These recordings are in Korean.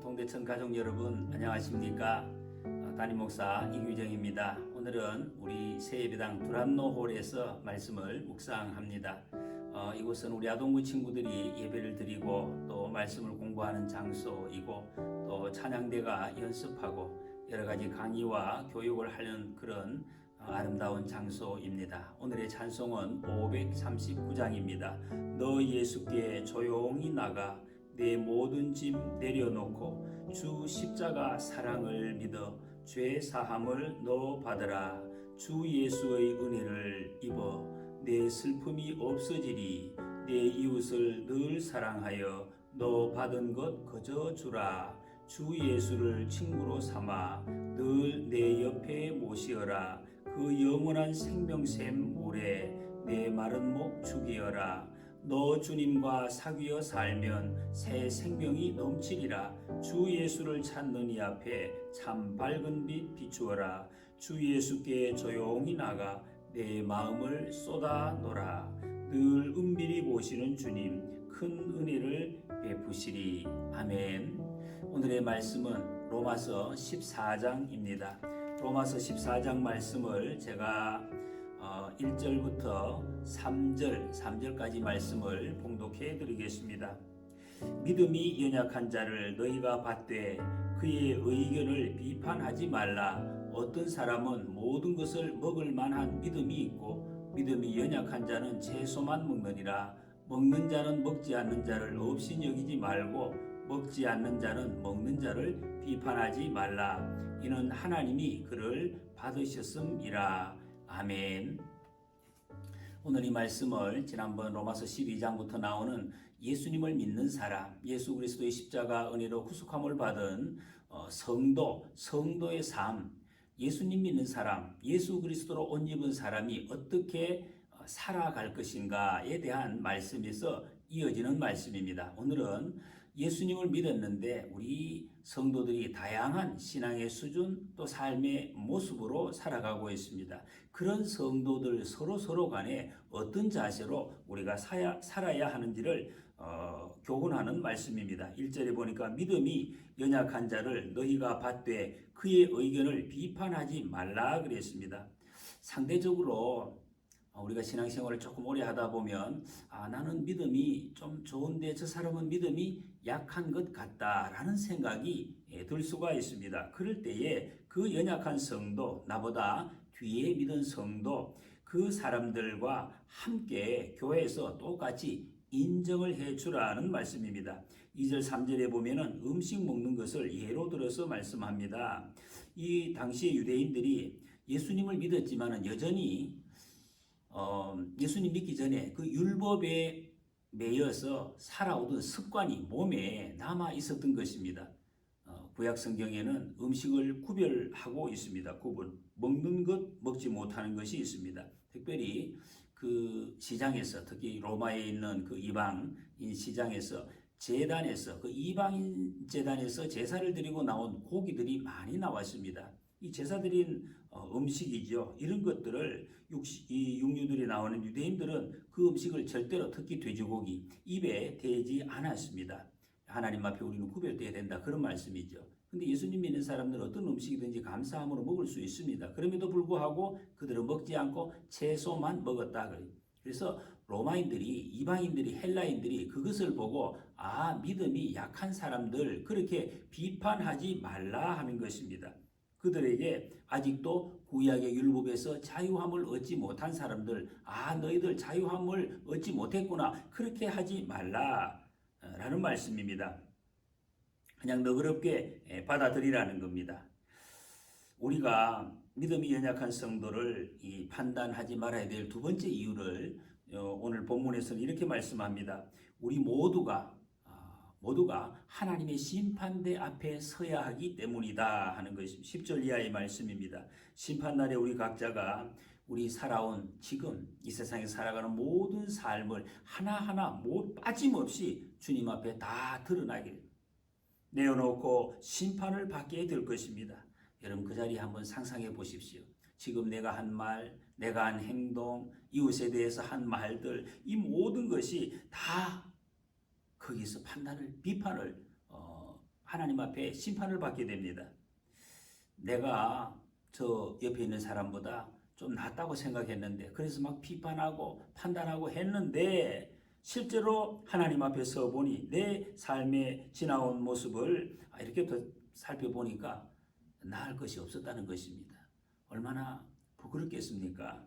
동대천 가족 여러분 안녕하십니까? 담임 목사 이규정입니다. 오늘은 우리 새예배당 두란노홀에서 말씀을 묵상합니다. 이곳은 우리 아동부 친구들이 예배를 드리고 또 말씀을 공부하는 장소이고 또 찬양대가 연습하고 여러 가지 강의와 교육을 하는 그런 아름다운 장소입니다. 오늘의 찬송은 539장입니다. 너 예수께 조용히 나가 내 모든 짐 내려놓고 주 십자가 사랑을 믿어 죄 사함을 너 받으라. 주 예수의 은혜를 입어 내 슬픔이 없어지리. 내 이웃을 늘 사랑하여 너 받은 것 거저 주라. 주 예수를 친구로 삼아 늘 내 옆에 모시어라. 그 영원한 생명샘 물에 내 마른 목 죽이어라. 너 주님과 사귀어 살면 새 생명이 넘치리라. 주 예수를 찾는 이 앞에 참 밝은 빛 비추어라. 주 예수께 조용히 나가 내 마음을 쏟아 놓으라. 늘 은밀히 보시는 주님 큰 은혜를 베푸시리. 아멘. 오늘의 말씀은 로마서 14장입니다. 로마서 14장 말씀을 제가 1절부터 3절까지 말씀을 봉독해 드리겠습니다. 믿음이 연약한 자를 너희가 받되 그의 의견을 비판하지 말라. 어떤 사람은 모든 것을 먹을 만한 믿음이 있고 믿음이 연약한 자는 채소만 먹느니라. 먹는 자는 먹지 않는 자를 없이 여기지 말고 먹지 않는 자는 먹는 자를 비판하지 말라. 이는 하나님이 그를 받으셨음이라. 아멘. 오늘 이 말씀을 지난번 로마서 12장부터 나오는 예수님을 믿는 사람, 예수 그리스도의 십자가 은혜로 구속함을 받은 성도의 삶, 예수님 믿는 사람, 예수 그리스도로 옷 입은 사람이 어떻게 살아갈 것인가에 대한 말씀에서 이어지는 말씀입니다. 오늘은 예수님을 믿었는데 우리 성도들이 다양한 신앙의 수준 또 삶의 모습으로 살아가고 있습니다. 그런 성도들 서로 간에 어떤 자세로 우리가 살아야 하는지를 교훈하는 말씀입니다. 1절에 보니까 믿음이 연약한 자를 너희가 받되 그의 의견을 비판하지 말라 그랬습니다. 상대적으로 우리가 신앙생활을 조금 오래 하다 보면 나는 믿음이 좀 좋은데 저 사람은 믿음이 약한 것 같다라는 생각이 들 수가 있습니다. 그럴 때에 그 연약한 성도, 나보다 뒤에 믿은 성도, 그 사람들과 함께 교회에서 똑같이 인정을 해주라는 말씀입니다. 2절 3절에 보면은 음식 먹는 것을 예로 들어서 말씀합니다. 이 당시의 유대인들이 예수님을 믿었지만은 여전히 예수님 믿기 전에 그 율법에 매여서 살아오던 습관이 몸에 남아 있었던 것입니다. 구약 성경에는 음식을 구별하고 있습니다. 먹는 것, 먹지 못하는 것이 있습니다. 특별히 그 시장에서, 특히 로마에 있는 그 이방인 시장에서 제단에서, 그 이방인 제단에서 제사를 드리고 나온 고기들이 많이 나왔습니다. 이 제사드린 음식이죠. 이런 것들을 이 육류들이 나오는 유대인들은 그 음식을 절대로, 특히 돼지고기, 입에 대지 않았습니다. 하나님 앞에 우리는 구별되어야 된다, 그런 말씀이죠. 근데 예수님 믿는 사람들은 어떤 음식이든지 감사함으로 먹을 수 있습니다. 그럼에도 불구하고 그들은 먹지 않고 채소만 먹었다. 그래서 로마인들이, 이방인들이, 헬라인들이 그것을 보고 믿음이 약한 사람들 그렇게 비판하지 말라 하는 것입니다. 그들에게 아직도 구약의 율법에서 자유함을 얻지 못한 사람들, 너희들 자유함을 얻지 못했구나, 그렇게 하지 말라라는 말씀입니다. 그냥 너그럽게 받아들이라는 겁니다. 우리가 믿음이 연약한 성도를 판단하지 말아야 될 두 번째 이유를 오늘 본문에서는 이렇게 말씀합니다. 우리 모두가 하나님의 심판대 앞에 서야 하기 때문이다 하는 것입니다. 10절 이하의 말씀입니다. 심판날에 우리 각자가 우리 살아온 지금 이 세상에 살아가는 모든 삶을 하나하나 빠짐없이 주님 앞에 다 드러나게 내어놓고 심판을 받게 될 것입니다. 여러분 그 자리에 한번 상상해 보십시오. 지금 내가 한 말, 내가 한 행동, 이웃에 대해서 한 말들, 이 모든 것이 다 거기서 비판을 하나님 앞에 심판을 받게 됩니다. 내가 저 옆에 있는 사람보다 좀 낫다고 생각했는데 그래서 막 비판하고 판단하고 했는데 실제로 하나님 앞에 서 보니 내 삶에 지나온 모습을 이렇게 더 살펴보니까 나을 것이 없었다는 것입니다. 얼마나 부끄럽겠습니까?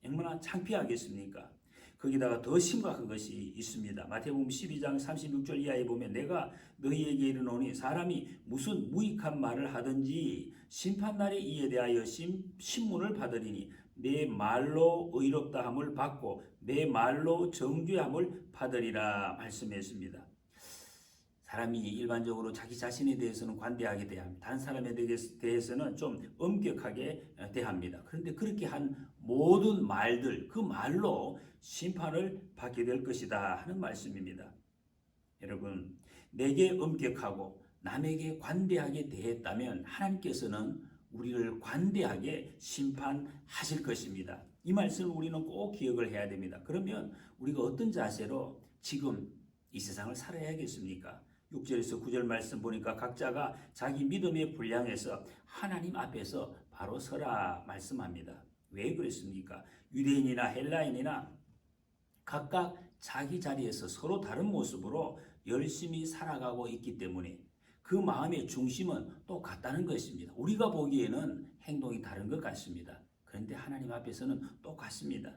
얼마나 창피하겠습니까? 거기다가 더 심각한 것이 있습니다. 마태복음 12장 36절 이하에 보면 내가 너희에게 이르노니 사람이 무슨 무익한 말을 하든지 심판날에 이에 대하여 신문을 받으리니 내 말로 의롭다함을 받고 내 말로 정죄함을 받으리라 말씀했습니다. 사람이 일반적으로 자기 자신에 대해서는 관대하게 대합니다. 다른 사람에 대해서는 좀 엄격하게 대합니다. 그런데 그렇게 한 모든 말들, 그 말로 심판을 받게 될 것이다 하는 말씀입니다. 여러분, 내게 엄격하고 남에게 관대하게 대했다면 하나님께서는 우리를 관대하게 심판하실 것입니다. 이 말씀을 우리는 꼭 기억을 해야 됩니다. 그러면 우리가 어떤 자세로 지금 이 세상을 살아야겠습니까? 6절에서 9절 말씀 보니까 각자가 자기 믿음의 분량에서 하나님 앞에서 바로 서라 말씀합니다. 왜 그랬습니까? 유대인이나 헬라인이나 각각 자기 자리에서 서로 다른 모습으로 열심히 살아가고 있기 때문에 그 마음의 중심은 똑같다는 것입니다. 우리가 보기에는 행동이 다른 것 같습니다. 그런데 하나님 앞에서는 똑같습니다.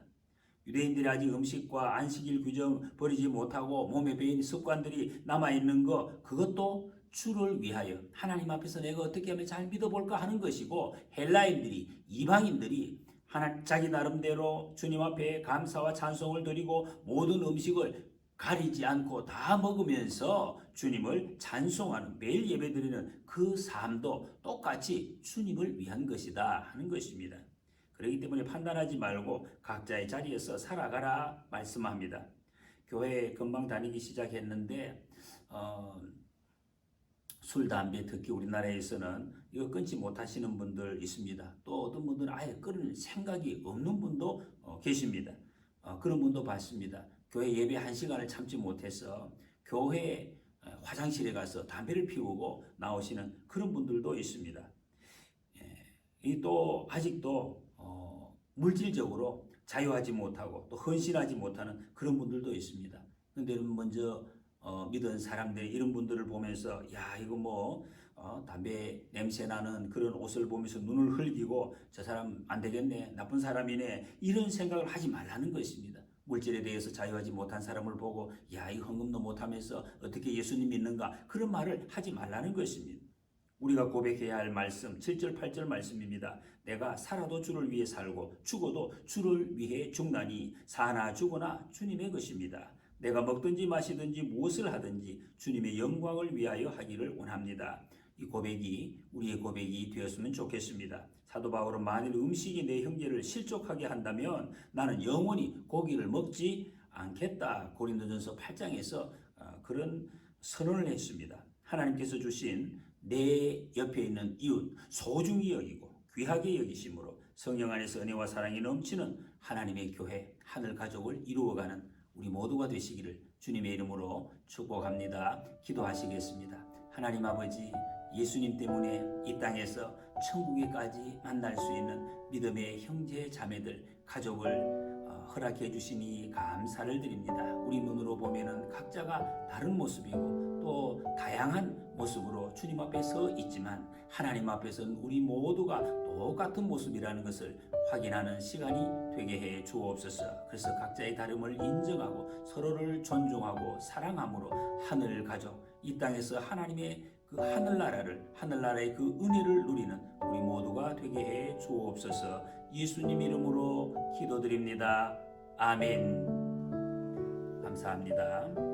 유대인들이 아직 음식과 안식일 규정 버리지 못하고 몸에 배인 습관들이 남아있는 것, 그것도 주를 위하여 하나님 앞에서 내가 어떻게 하면 잘 믿어볼까 하는 것이고, 헬라인들이, 이방인들이 자기 나름대로 주님 앞에 감사와 찬송을 드리고 모든 음식을 가리지 않고 다 먹으면서 주님을 찬송하는, 매일 예배드리는 그 삶도 똑같이 주님을 위한 것이다 하는 것입니다. 그렇기 때문에 판단하지 말고 각자의 자리에서 살아가라 말씀합니다. 교회 금방 다니기 시작했는데 술, 담배 특히 우리나라에서는 이거 끊지 못하시는 분들 있습니다. 또 어떤 분들은 아예 끊을 생각이 없는 분도 계십니다. 그런 분도 봤습니다. 교회 예배 1시간을 참지 못해서 교회 화장실에 가서 담배를 피우고 나오시는 그런 분들도 있습니다. 또 아직도 물질적으로 자유하지 못하고 또 헌신하지 못하는 그런 분들도 있습니다. 그런데 여러분, 먼저 믿은 사람들이 이런 분들을 보면서 야, 이거 담배 냄새 나는 그런 옷을 보면서 눈을 흘기고 저 사람 안 되겠네, 나쁜 사람이네, 이런 생각을 하지 말라는 것입니다. 물질에 대해서 자유하지 못한 사람을 보고 야, 이 헌금도 못하면서 어떻게 예수님 믿는가, 그런 말을 하지 말라는 것입니다. 우리가 고백해야 할 말씀 7절 8절 말씀입니다. 내가 살아도 주를 위해 살고 죽어도 주를 위해 죽나니 사나 죽으나 주님의 것입니다. 내가 먹든지 마시든지 무엇을 하든지 주님의 영광을 위하여 하기를 원합니다. 이 고백이 우리의 고백이 되었으면 좋겠습니다. 사도 바울은 만일 음식이 내 형제를 실족하게 한다면 나는 영원히 고기를 먹지 않겠다, 고린도전서 8장에서 그런 선언을 했습니다. 하나님께서 주신 내 옆에 있는 이웃 소중히 여기고 귀하게 여기심으로 성령 안에서 은혜와 사랑이 넘치는 하나님의 교회, 하늘 가족을 이루어가는 우리 모두가 되시기를 주님의 이름으로 축복합니다. 기도하시겠습니다. 하나님 아버지, 예수님 때문에 이 땅에서 천국에까지 만날 수 있는 믿음의 형제 자매들, 가족을 허락해 주시니 감사를 드립니다. 우리 눈으로 보면은 각자가 다른 모습이고 또 다양한 모습으로 주님 앞에 서 있지만 하나님 앞에서는 우리 모두가 똑같은 모습이라는 것을 확인하는 시간이 되게 해 주옵소서. 그래서 각자의 다름을 인정하고 서로를 존중하고 사랑함으로 하늘 가족, 이 땅에서 하나님의 그 하늘나라의 그 은혜를 누리는 우리 모두가 되게 해 주옵소서. 예수님 이름으로 기도드립니다. 아멘. 감사합니다.